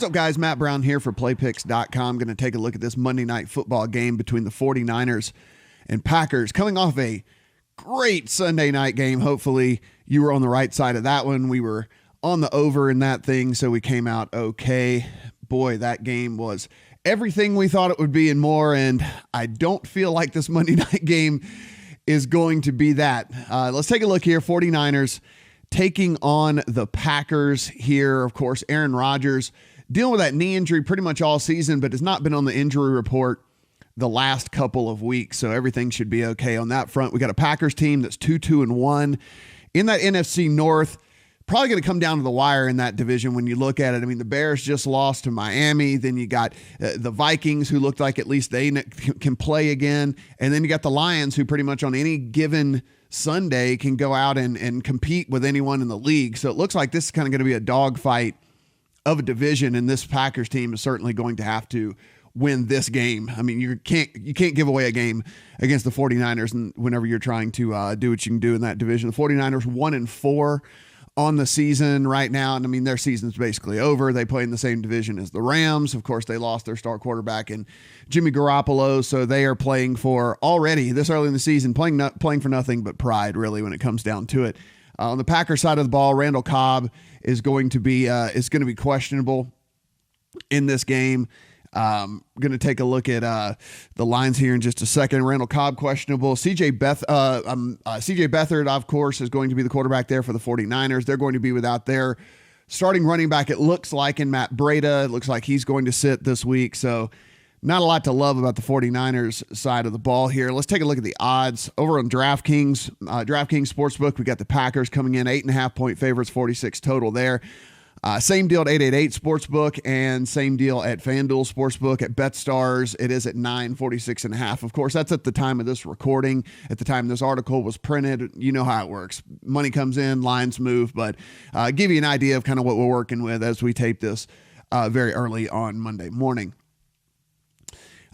What's up, guys? Matt Brown here for PlayPicks.com. Going to take a look at this Monday Night Football game between the 49ers and Packers. Coming off a great Sunday night game. Hopefully you were on the right side of that one. We were on the over in that thing, so we came out okay. Boy, that game was everything we thought it would be and more, and I don't feel like this Monday night game is going to be that. Let's take a look here. 49ers taking on the Packers here. Of course, Aaron Rodgers dealing with that knee injury pretty much all season, but has not been on the injury report the last couple of weeks, so everything should be okay on that front. We got a Packers team that's 2-2-1 in that NFC North. Probably going to come down to the wire in that division when you look at it. I mean, the Bears just lost to Miami. Then you got the Vikings, who looked like at least they can play again. And then you got the Lions, who pretty much on any given Sunday can go out and compete with anyone in the league. So it looks like this is kind of going to be a dogfight of a division, and this Packers team is certainly going to have to win this game. I mean, you can't give away a game against the 49ers and whenever you're trying to do what you can do in that division. The 49ers 1-4 on the season right now. And I mean, their season's basically over. They play in the same division as the Rams. Of course, they lost their star quarterback in Jimmy Garoppolo. So they are playing for already this early in the season, playing for nothing but pride, really, when it comes down to it. On the Packers side of the ball, Randall Cobb is going to be questionable in this game. Going to take a look at the lines here in just a second. Randall Cobb questionable. CJ Beathard, of course, is going to be the quarterback there for the 49ers. They're going to be without their starting running back, it looks like, in Matt Breida. It looks like he's going to sit this week. So not a lot to love about the 49ers side of the ball here. Let's take a look at the odds. Over on DraftKings Sportsbook, we got the Packers coming in 8.5-point favorites, 46 total there. Same deal at 888 Sportsbook, and same deal at FanDuel Sportsbook. At BetStars, it is at 946.5. Of course, that's at the time of this recording. At the time this article was printed, you know how it works. Money comes in, lines move, but give you an idea of kind of what we're working with as we tape this very early on Monday morning.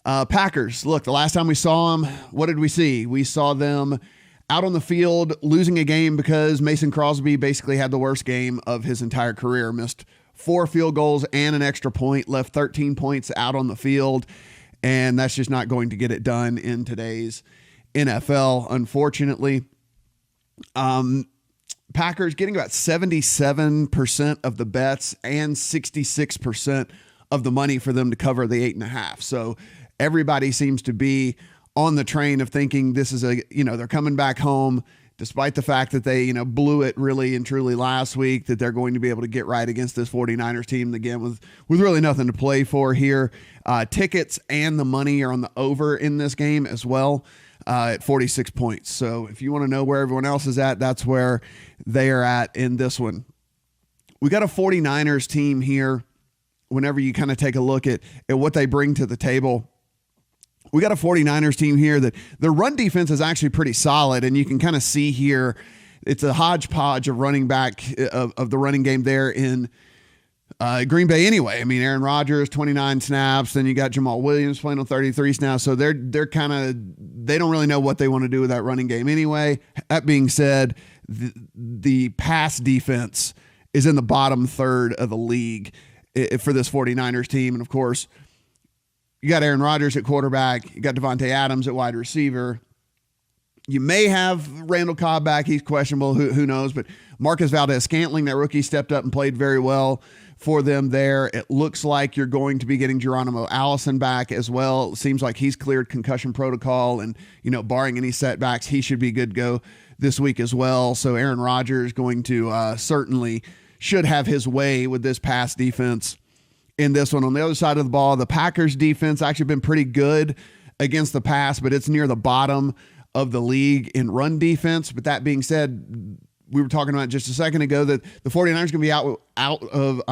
Packers, look, the last time we saw them, what did we see? We saw them out on the field losing a game because Mason Crosby basically had the worst game of his entire career. Missed 4 field goals and an extra point, left 13 points out on the field, and that's just not going to get it done in today's NFL, unfortunately. Packers getting about 77% of the bets and 66% of the money for them to cover the 8.5. So everybody seems to be on the train of thinking this is they're coming back home despite the fact that they, blew it really and truly last week, that they're going to be able to get right against this 49ers team again with really nothing to play for here. Tickets and the money are on the over in this game as well at 46 points. So if you want to know where everyone else is at, that's where they are at in this one. We got a 49ers team here. Whenever you kind of take a look at what they bring to the table, we got a 49ers team here that their run defense is actually pretty solid, and you can kind of see here it's a hodgepodge of running back of the running game there in Green Bay anyway. I mean, Aaron Rodgers, 29 snaps, then you got Jamal Williams playing on 33 snaps, so they don't really know what they want to do with that running game anyway. That being said, the pass defense is in the bottom third of the league for this 49ers team, and of course, you got Aaron Rodgers at quarterback. You got Devontae Adams at wide receiver. You may have Randall Cobb back. He's questionable. Who knows? But Marcus Valdes-Scantling, that rookie, stepped up and played very well for them there. It looks like you're going to be getting Geronimo Allison back as well. It seems like he's cleared concussion protocol, and, barring any setbacks, he should be good to go this week as well. So Aaron Rodgers going to certainly should have his way with this pass defense in this one. On the other side of the ball, the Packers defense actually been pretty good against the pass, but it's near the bottom of the league in run defense. But that being said, we were talking about just a second ago that the 49ers are going to be out of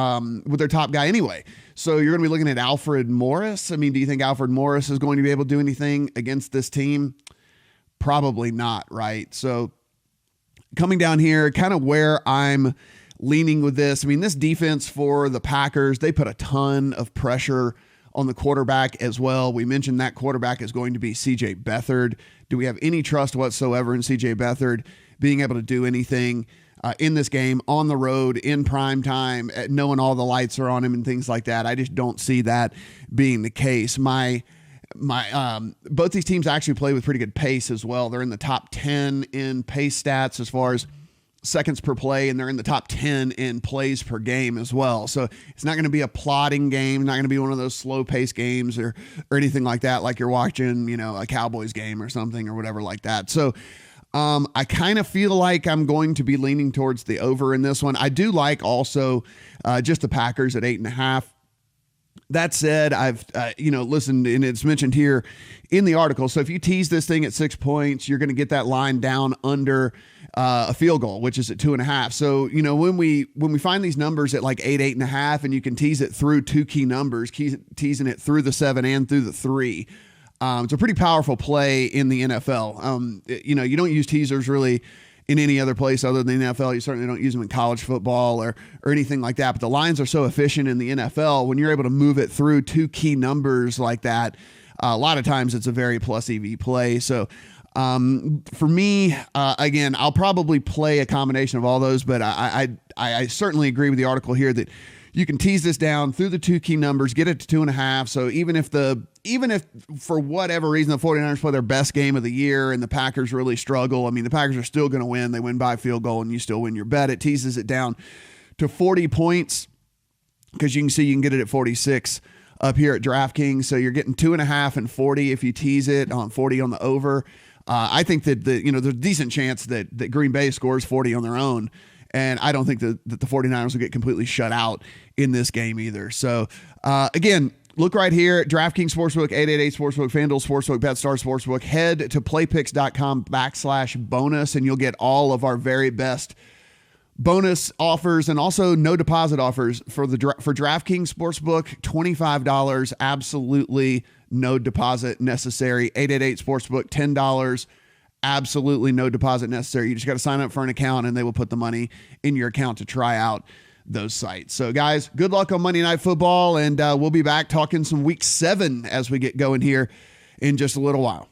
with their top guy anyway. So you're going to be looking at Alfred Morris. I mean, do you think Alfred Morris is going to be able to do anything against this team? Probably not, right? So coming down here, kind of where I'm leaning with this. I mean, this defense for the Packers, they put a ton of pressure on the quarterback as well. We mentioned that quarterback is going to be CJ Beathard. Do we have any trust whatsoever in CJ Beathard being able to do anything in this game on the road in prime time, knowing all the lights are on him and things like that. I just don't see that being the case. Both these teams actually play with pretty good pace as well. They're in the top 10 in pace stats as far as seconds per play, and they're in the top 10 in plays per game as well. So it's not going to be a plodding game, not going to be one of those slow pace games or anything like that, like you're watching, a Cowboys game or something or whatever like that. So I kind of feel like I'm going to be leaning towards the over in this one. I do like also just the Packers at 8.5. That said, I've, listened, and it's mentioned here in the article. So if you tease this thing at 6 points, you're going to get that line down under a field goal, which is at 2.5. So, when we find these numbers at like 8.5, and you can tease it through two key numbers, teasing it through the 7 and through the 3. It's a pretty powerful play in the NFL. You don't use teasers really in any other place other than the NFL. You certainly don't use them in college football or anything like that. But the lines are so efficient in the NFL when you're able to move it through two key numbers like that. A lot of times it's a very plus EV play. So for me, again, I'll probably play a combination of all those, but I certainly agree with the article here that you can tease this down through the two key numbers, get it to 2.5. So even if for whatever reason the 49ers play their best game of the year and the Packers really struggle, the Packers are still going to win. They win by field goal and you still win your bet. It teases it down to 40 points because you can see you can get it at 46 up here at DraftKings. So you're getting 2.5 and 40 if you tease it on 40 on the over. I think that there's a decent chance that Green Bay scores 40 on their own. And I don't think that the 49ers will get completely shut out in this game either. So, again, look right here at DraftKings Sportsbook, 888 Sportsbook, FanDuel Sportsbook, BetStar Sportsbook. Head to playpicks.com/bonus, and you'll get all of our very best bonus offers and also no deposit offers for DraftKings Sportsbook. $25, absolutely no deposit necessary. 888 Sportsbook, $10. Absolutely no deposit necessary. You just got to sign up for an account and they will put the money in your account to try out those sites. So guys, good luck on Monday Night Football, and we'll be back talking some week 7 as we get going here in just a little while.